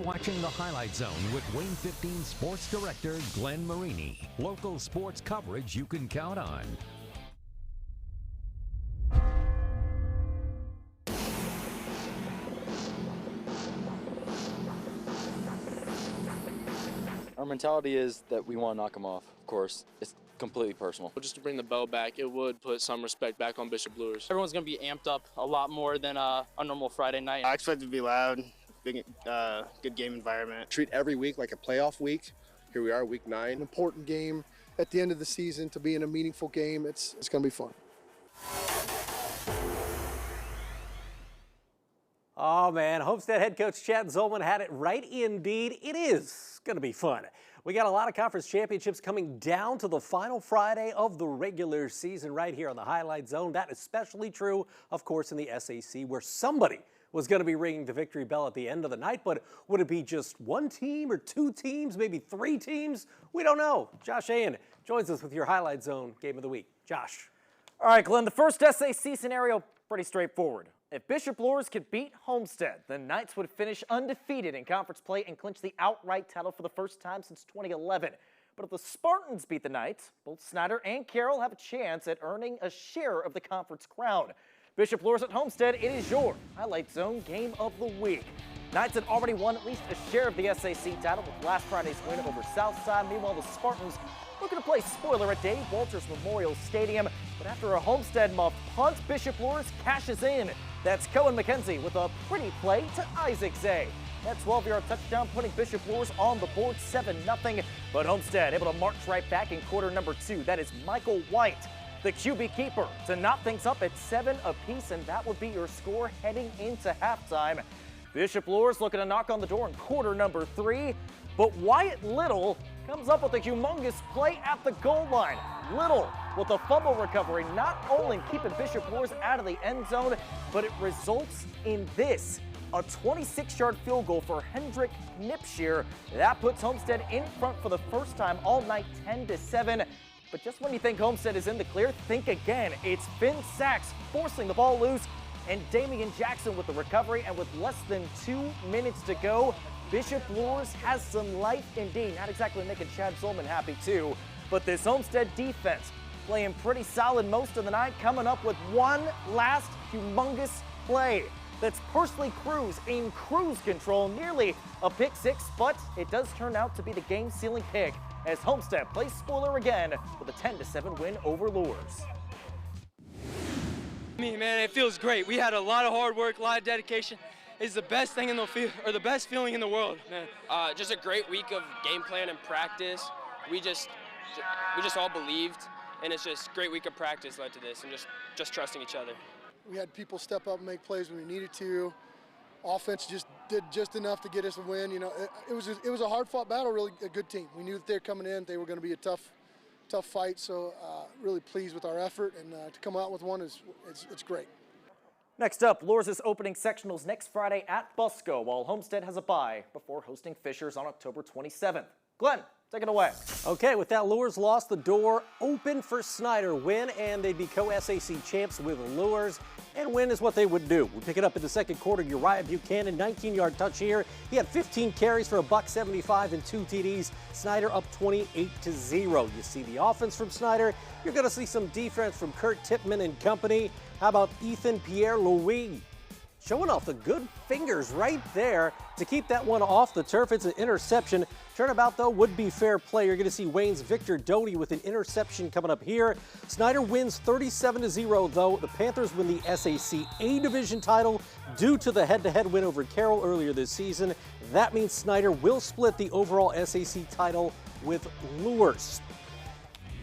watching the Highlight Zone with Wayne 15 Sports Director Glenn Marini. Local sports coverage you can count on. Our mentality is that we want to knock them off, of course. It's completely personal. Just to bring the bell back, it would put some respect back on Bishop Luers. Everyone's going to be amped up a lot more than a normal Friday night. I expect it to be loud, big, good game environment. Treat every week like a playoff week. Here we are, week 9. An important game at the end of the season to be in a meaningful game. It's going to be fun. Oh, man, Homestead head coach Chad Zolman had it right indeed. It is going to be fun. We got a lot of conference championships coming down to the final Friday of the regular season right here on the Highlight Zone. That is especially true, of course, in the SAC, where somebody was going to be ringing the victory bell at the end of the night. But would it be just one team or two teams, maybe three teams? We don't know. Josh Ayen joins us with your Highlight Zone game of the week. Josh. All right, Glenn, the first SAC scenario, pretty straightforward. If Bishop Luers could beat Homestead, the Knights would finish undefeated in conference play and clinch the outright title for the first time since 2011. But if the Spartans beat the Knights, both Snyder and Carroll have a chance at earning a share of the conference crown. Bishop Luers at Homestead, it is your Highlight Zone game of the week. Knights had already won at least a share of the SAC title with last Friday's win over Southside. Meanwhile, the Spartans looking to play spoiler at Dave Walters Memorial Stadium. But after a Homestead muffed punt, Bishop Luers cashes in. That's Cohen McKenzie with a pretty play to Isaac Zay. That 12-yard touchdown putting Bishop Luers on the board 7-0. But Homestead able to march right back in quarter number 2. That is Michael White, the QB keeper, to knot things up at 7 apiece, and that would be your score heading into halftime. Bishop Luers looking to knock on the door in quarter number 3, but Wyatt Little comes up with a humongous play at the goal line. Little with a fumble recovery, not only keeping Bishop Luers out of the end zone, but it results in this, a 26-yard field goal for Hendrick Nipshear. That puts Homestead in front for the first time all night, 10-7. But just when you think Homestead is in the clear, think again. It's Finn Sachs forcing the ball loose, and Damian Jackson with the recovery, and with less than 2 minutes to go, Bishop Luers has some life indeed. Not exactly making Chad Zolman happy too, but this Homestead defense playing pretty solid most of the night, coming up with one last humongous play. That's Pursley Cruz in cruise control, nearly a pick 6, but it does turn out to be the game-sealing pick as Homestead plays spoiler again with a 10-7 win over Luers. Man, it feels great. We had a lot of hard work, a lot of dedication. It's the best thing in the field, or the best feeling in the world, man. Just a great week of game plan and practice. We just all believed, and it's just a great week of practice led to this, and just trusting each other. We had people step up and make plays when we needed to. Offense just did just enough to get us a win. You know, it was a hard-fought battle, really a good team. We knew that they're coming in, they were going to be a tough fight. So really pleased with our effort, and to come out with one it's great. Next up, Luers is opening sectionals next Friday at Busco, while Homestead has a bye before hosting Fishers on October 27th. Glenn, take it away. Okay, with that, Luers lost the door open for Snyder. Win, and they'd be co-SAC champs with Luers, and win is what they would do. We pick it up in the second quarter. Uriah Buchanan, 19-yard touch here. He had 15 carries for $175 and 2 TDs. Snyder up 28-0. You see the offense from Snyder. You're going to see some defense from Kurt Tipman and company. How about Ethan Pierre-Louis? Showing off the good fingers right there to keep that one off the turf. It's an interception. Turnabout, though, would be fair play. You're going to see Wayne's Victor Doty with an interception coming up here. Snyder wins 37-0, though. The Panthers win the SAC A Division title due to the head-to-head win over Carroll earlier this season. That means Snyder will split the overall SAC title with Luers.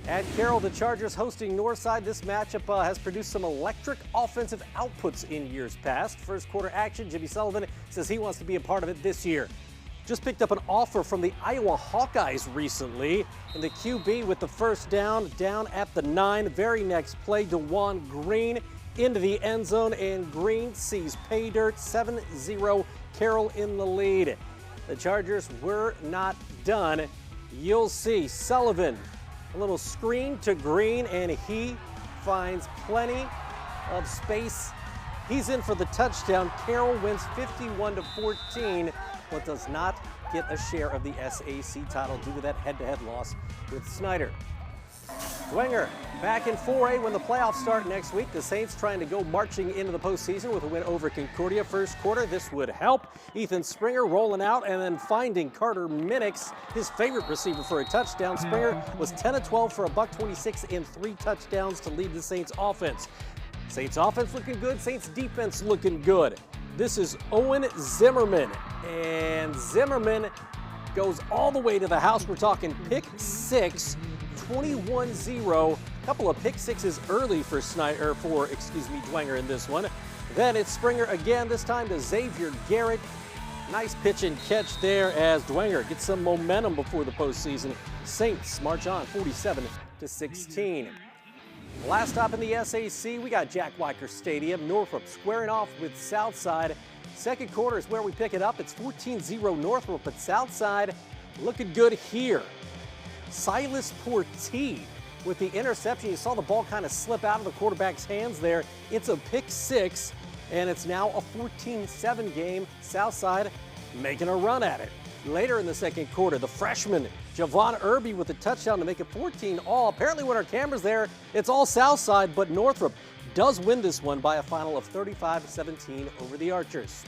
At Carroll, the Chargers hosting Northside. This matchup has produced some electric offensive outputs in years past. First quarter action, Jimmy Sullivan says he wants to be a part of it this year. Just picked up an offer from the Iowa Hawkeyes recently. And the QB with the first down at the 9. Very next play, DeJuan Green into the end zone, and Green sees pay dirt. 7-0, Carroll in the lead. The Chargers were not done. You'll see Sullivan, a little screen to Green, and he finds plenty of space. He's in for the touchdown. Carroll wins 51-14. but does not get a share of the SAC title due to that head-to-head loss with Snyder. Dwenger back in 4A when the playoffs start next week. The Saints trying to go marching into the postseason with a win over Concordia first quarter. This would help. Ethan Springer rolling out and then finding Carter Minix, his favorite receiver, for a touchdown. Springer was 10 of 12 for a $126 and 3 touchdowns to lead the Saints offense. Saints offense looking good, Saints defense looking good. This is Owen Zimmerman, and Zimmerman goes all the way to the house. We're talking pick 6. 21-0. A couple of pick sixes early for Dwenger in this one. Then it's Springer again, this time to Xavier Garrett. Nice pitch and catch there as Dwenger gets some momentum before the postseason. Saints march on 47-16. Last stop in the SAC, we got Jack Weicker Stadium. Northrop squaring off with Southside. Second quarter is where we pick it up. It's 14-0 Northrop, but Southside looking good here. Silas Portee with the interception. You saw the ball kind of slip out of the quarterback's hands there. It's a pick 6, and it's now a 14-7 game. Southside making a run at it. Later in the second quarter, the freshman Javon Irby with a touchdown to make it 14-all. Apparently when our camera's there, it's all Southside, but Northrop does win this one by a final of 35-17 over the Archers.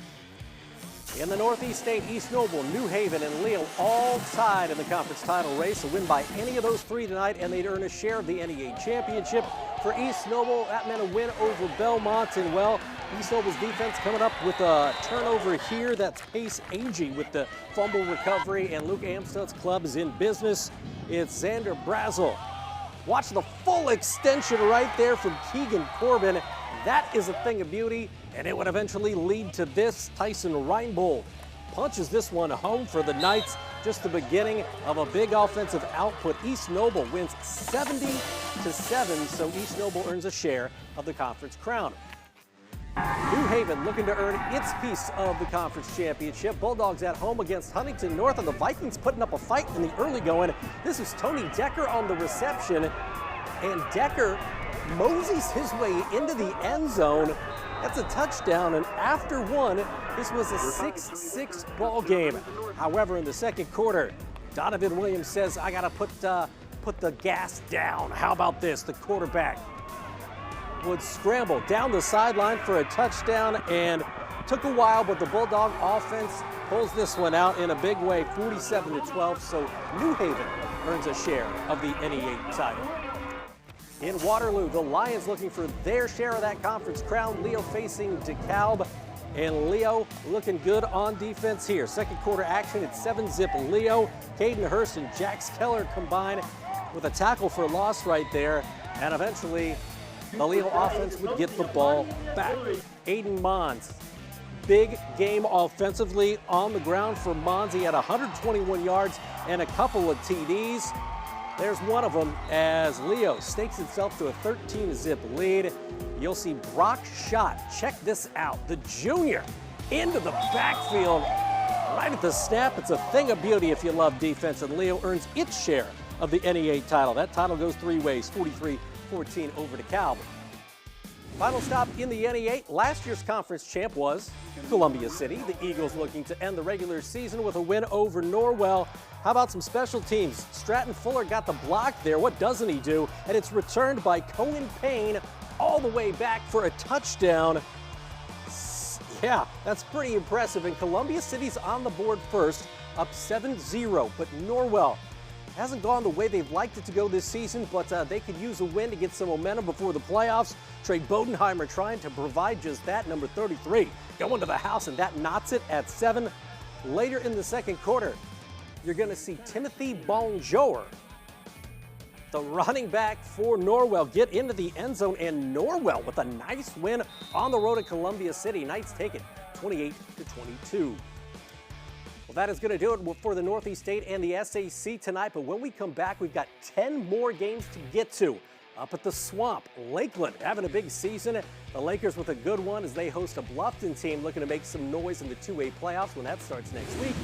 In the Northeast State, East Noble, New Haven, and Leo all tied in the conference title race. A win by any of those three tonight, and they'd earn a share of the NEA championship. For East Noble, that meant a win over Belmont, and well, East Noble's defense coming up with a turnover here. That's Pace Agee with the fumble recovery, and Luke Amstut's club is in business. It's Xander Brazel. Watch the full extension right there from Keegan Corbin. That is a thing of beauty, and it would eventually lead to this. Tyson Reinbold punches this one home for the Knights. Just the beginning of a big offensive output. East Noble wins 70-7, so East Noble earns a share of the conference crown. New Haven looking to earn its piece of the conference championship. Bulldogs at home against Huntington North, and the Vikings putting up a fight in the early going. This is Tony Decker on the reception, and Decker moseys his way into the end zone. That's a touchdown, and after one, this was a 6-6 ball game. However, in the second quarter, Donovan Williams says, I gotta put the gas down. How about this? The quarterback would scramble down the sideline for a touchdown, and took a while, but the Bulldog offense pulls this one out in a big way, 47-12, so New Haven earns a share of the NEA title. In Waterloo, the Lions looking for their share of that conference crown. Leo facing DeKalb, and Leo looking good on defense here. Second quarter action, it's 7-zip Leo. Caden Hurst and Jax Keller combine with a tackle for loss right there, and eventually the Leo offense would get the ball back. Aiden Mons, big game offensively on the ground for Mons. He had 121 yards and a couple of TDs. There's one of them as Leo stakes itself to a 13-zip lead. You'll see Brock Schott. Check this out. The junior into the backfield right at the snap. It's a thing of beauty if you love defense, and Leo earns its share of the NEA title. That title goes three ways, 43-14 over to Calvin. Final stop in the NEA. Last year's conference champ was Columbia City. The Eagles looking to end the regular season with a win over Norwell. How about some special teams? Stratton Fuller got the block there. What doesn't he do? And it's returned by Cohen Payne all the way back for a touchdown. Yeah, that's pretty impressive. And Columbia City's on the board first, up 7-0. But Norwell hasn't gone the way they've liked it to go this season, but they could use a win to get some momentum before the playoffs. Trey Bodenheimer trying to provide just that. Number 33 going to the house, and that knots it at 7. Later in the second quarter, you're going to see Timothy Bonjour, the running back for Norwell, get into the end zone, and Norwell with a nice win on the road at Columbia City. Knights take it 28-22. Well, that is going to do it for the Northeast State and the SAC tonight, but when we come back, we've got 10 more games to get to. Up at the Swamp, Lakeland having a big season. The Lakers with a good one as they host a Bluffton team looking to make some noise in the 2A playoffs when that starts next week.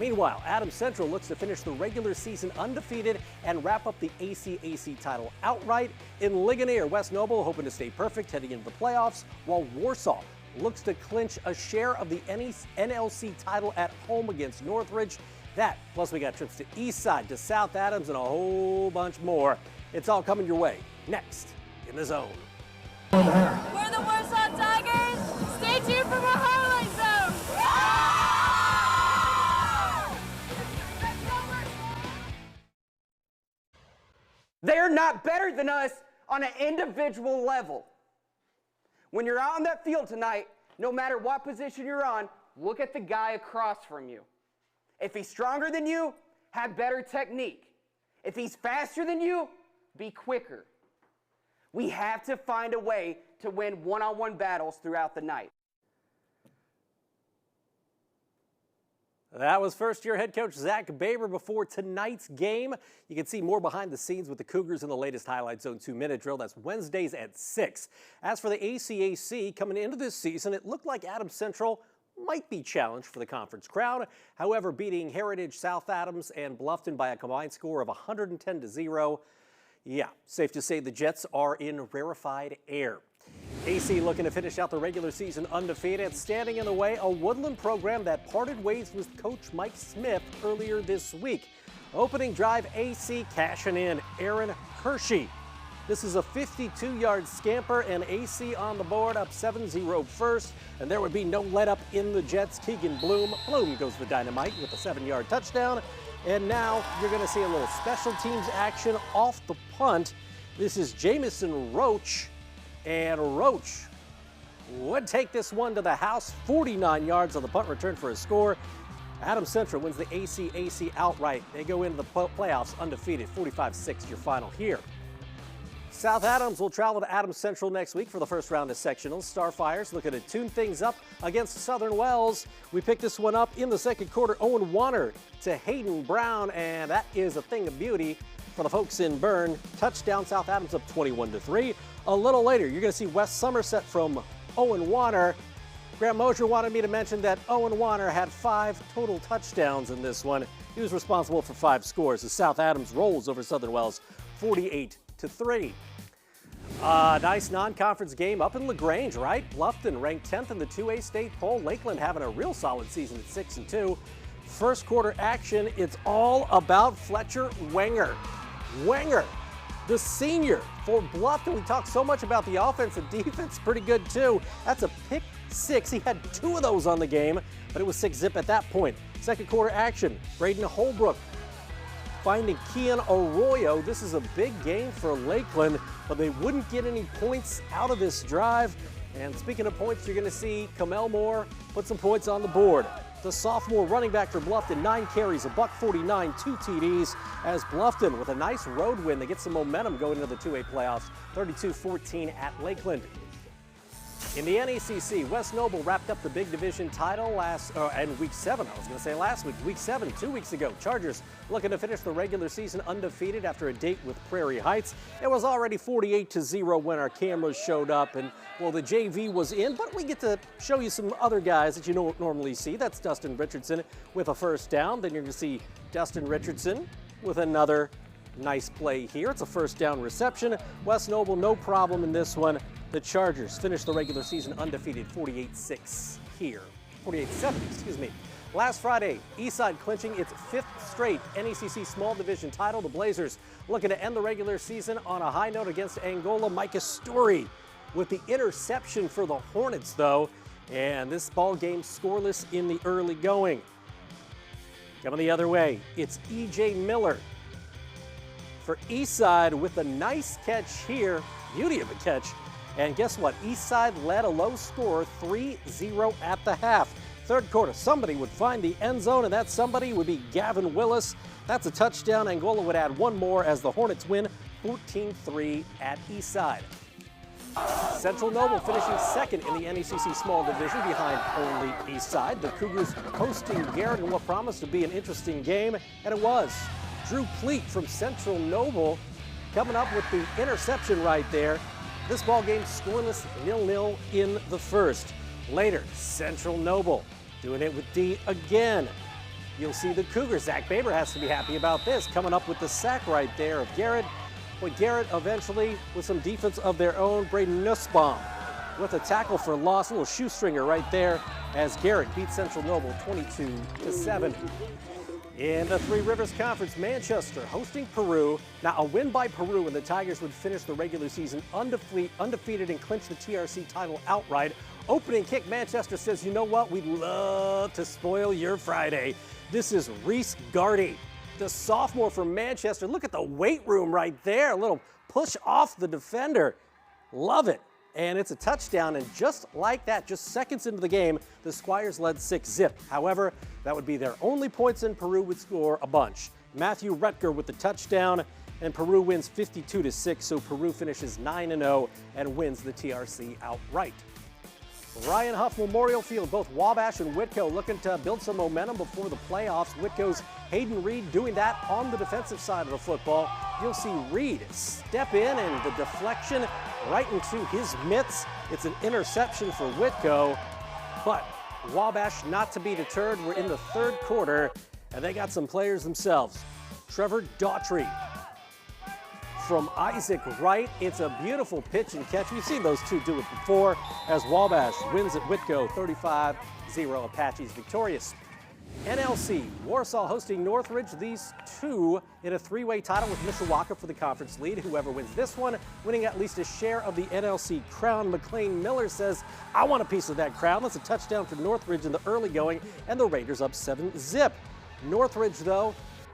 Meanwhile, Adams Central looks to finish the regular season undefeated and wrap up the ACAC title outright. In Ligonier, West Noble hoping to stay perfect heading into the playoffs, while Warsaw looks to clinch a share of the NLC title at home against Northrop. That, plus we got trips to Eastside, to South Adams, and a whole bunch more. It's all coming your way next in the Zone. We're the Warsaw Tigers. Stay tuned for more highlight zone. They're not better than us on an individual level. When you're out on that field tonight, no matter what position you're on, look at the guy across from you. If he's stronger than you, have better technique. If he's faster than you, be quicker. We have to find a way to win one-on-one battles throughout the night. That was first-year head coach Zach Baber before tonight's game. You can see more behind the scenes with the Cougars in the latest Highlight Zone 2-minute drill. That's Wednesdays at 6. As for the ACAC, coming into this season, it looked like Adams Central might be challenged for the conference crown. However, beating Heritage, South Adams, and Bluffton by a combined score of 110-0. Yeah, safe to say the Jets are in rarefied air. AC looking to finish out the regular season undefeated, standing in the way a Woodland program that parted ways with Coach Mike Smith earlier this week. Opening drive, AC cashing in Aaron Hershey. This is a 52-yard scamper, and AC on the board, up 7-0 first, and there would be no let-up in the Jets. Keegan Bloom goes the dynamite with a 7-yard touchdown, and now you're going to see a little special teams action off the punt. This is Jamison Roach, and Roach would take this one to the house, 49 yards on the punt return for a score. Adams Central wins the ACAC outright. They go into the playoffs undefeated, 45-6 your final here. South Adams will travel to Adams Central next week for the first round of sectionals. Starfires looking to tune things up against Southern Wells. We picked this one up in the second quarter. Owen Warner to Hayden Brown, and that is a thing of beauty for the folks in Bern. Touchdown, South Adams up 21-3. A little later, you're going to see West Somerset from Owen Warner. Grant Mosier wanted me to mention that Owen Warner had 5 total touchdowns in this one. He was responsible for 5 scores as South Adams rolls over Southern Wells 48-3. Nice non-conference game up in LaGrange, right? Bluffton ranked 10th in the 2A state poll. Lakeland having a real solid season at 6-2. First quarter action, it's all about Fletcher Wenger. Wenger, the senior for Bluffton. We talked so much about the offense and defense, pretty good too. That's a pick 6. He had 2 of those on the game, but it was 6-zip at that point. Second quarter action, Braden Holbrook finding Kian Arroyo. This is a big game for Lakeland, but they wouldn't get any points out of this drive. And speaking of points, you're going to see Kamel Moore put some points on the board. The sophomore running back for Bluffton, 9 carries, $149, 2 TDs, as Bluffton with a nice road win. They get some momentum going into the 2A playoffs, 32-14 at Lakeland. In the NECC, West Noble wrapped up the big division title in week 7. I was going to say last week, week 7, 2 weeks ago. Chargers looking to finish the regular season undefeated after a date with Prairie Heights. It was already 48-0 when our cameras showed up, and well, the JV was in, but we get to show you some other guys that you don't normally see. That's Dustin Richardson with a first down. Then you're going to see Dustin Richardson with another nice play here. It's a first down reception. West Noble, no problem in this one. The Chargers finish the regular season undefeated, 48-6 here. 48-7, excuse me. Last Friday, Eastside clinching its 5th straight NECC small division title. The Blazers looking to end the regular season on a high note against Angola. Micah Story with the interception for the Hornets, though. And this ball game scoreless in the early going. Coming the other way, it's E.J. Miller for Eastside with a nice catch here. Beauty of a catch. And guess what? Eastside led a low score, 3-0 at the half. Third quarter, somebody would find the end zone, and that somebody would be Gavin Willis. That's a touchdown. Angola would add one more as the Hornets win 14-3 at Eastside. Central Noble finishing second in the NECC small division behind only Eastside. The Cougars hosting Garrett in what promised to be an interesting game, and it was. Drew Pleat from Central Noble coming up with the interception right there. This ball game scoreless, 0-0 in the first. Later, Central Noble doing it with D again. You'll see the Cougars. Zach Baber has to be happy about this, coming up with the sack right there of Garrett. But Garrett eventually, with some defense of their own, Braden Nussbaum with a tackle for loss. A little shoestringer right there as Garrett beats Central Noble 22-7. In the Three Rivers Conference, Manchester hosting Peru. Now, a win by Peru and the Tigers would finish the regular season undefeated and clinch the TRC title outright. Opening kick, Manchester says, you know what? We'd love to spoil your Friday. This is Reese Gardy, the sophomore from Manchester. Look at the weight room right there. A little push off the defender. Love it. And it's a touchdown, and just like that, just seconds into the game, the Squires led 6-0. However, that would be their only points, and Peru would score a bunch. Matthew Rutger with the touchdown, and Peru wins 52-6, so Peru finishes 9-0 and wins the TRC outright. Ryan Huff Memorial Field, both Wabash and Whitko looking to build some momentum before the playoffs. Whitko's Hayden Reed doing that on the defensive side of the football. You'll see Reed step in, and the deflection right into his mitts. It's an interception for Whitko, but Wabash not to be deterred. We're in the third quarter, and they got some players themselves. Trevor Daughtry from Isaac Wright. It's a beautiful pitch and catch. We've seen those two do it before as Wabash wins at Whitko 35-0. Apaches victorious. NLC, Warsaw hosting Northridge. These two in a three-way title with Mishawaka for the conference lead. Whoever wins this one, winning at least a share of the NLC crown. McLean Miller says, I want a piece of that crown. That's a touchdown for Northridge in the early going, and the Raiders up 7-0. Northridge, though,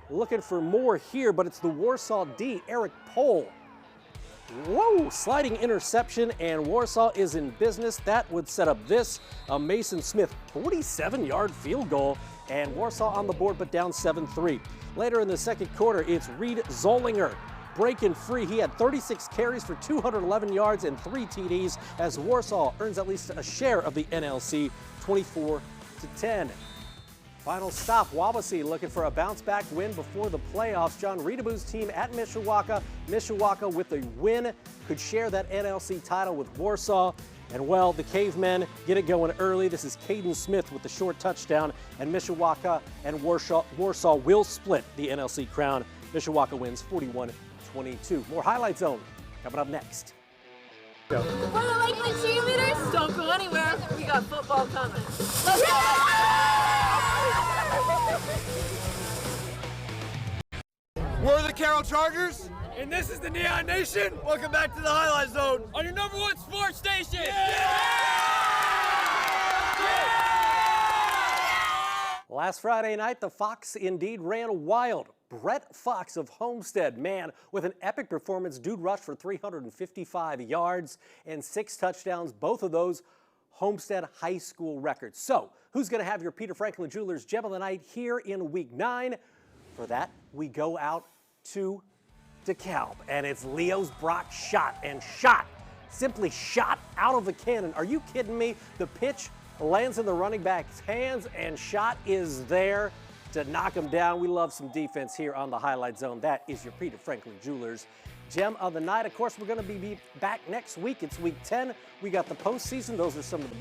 looking for more here, but it's the Warsaw D, Eric Pohl. Whoa, sliding interception, and Warsaw is in business. That would set up this, a Mason Smith 47-yard field goal, and Warsaw on the board, but down 7-3. Later in the second quarter, it's Reed Zollinger breaking free. He had 36 carries for 211 yards and 3 TDs as Warsaw earns at least a share of the NLC 24-10. Final stop, Wabasee looking for a bounce-back win before the playoffs. John Reedabu's team at Mishawaka. Mishawaka with a win could share that NLC title with Warsaw. And, well, the Cavemen get it going early. This is Caden Smith with the short touchdown. And Mishawaka and Warsaw will split the NLC crown. Mishawaka wins 41-22. More Highlight Zone coming up next. For the Lakeland cheerleaders, don't go anywhere. We got football coming. Let's go! We're the Carroll Chargers, and this is the Neon Nation. Welcome back to the Highlight Zone on your #1 sports station. Last Friday night, the Fox indeed ran wild. Brett Fox of Homestead, man, with an epic performance. Dude rushed for 355 yards and 6 touchdowns, both of those Homestead High School records. So, who's going to have your Peter Franklin Jewelers Gem of the Night here in Week 9? For that, we go out to DeKalb, and it's Leo's Brock shot, and shot, simply shot out of the cannon. Are you kidding me? The pitch lands in the running back's hands, and shot is there to knock him down. We love some defense here on the Highlight Zone. That is your Peter Franklin Jewelers Gem of the Night. Of course, we're going to be back next week. It's Week 10. We got the postseason. Those are some of the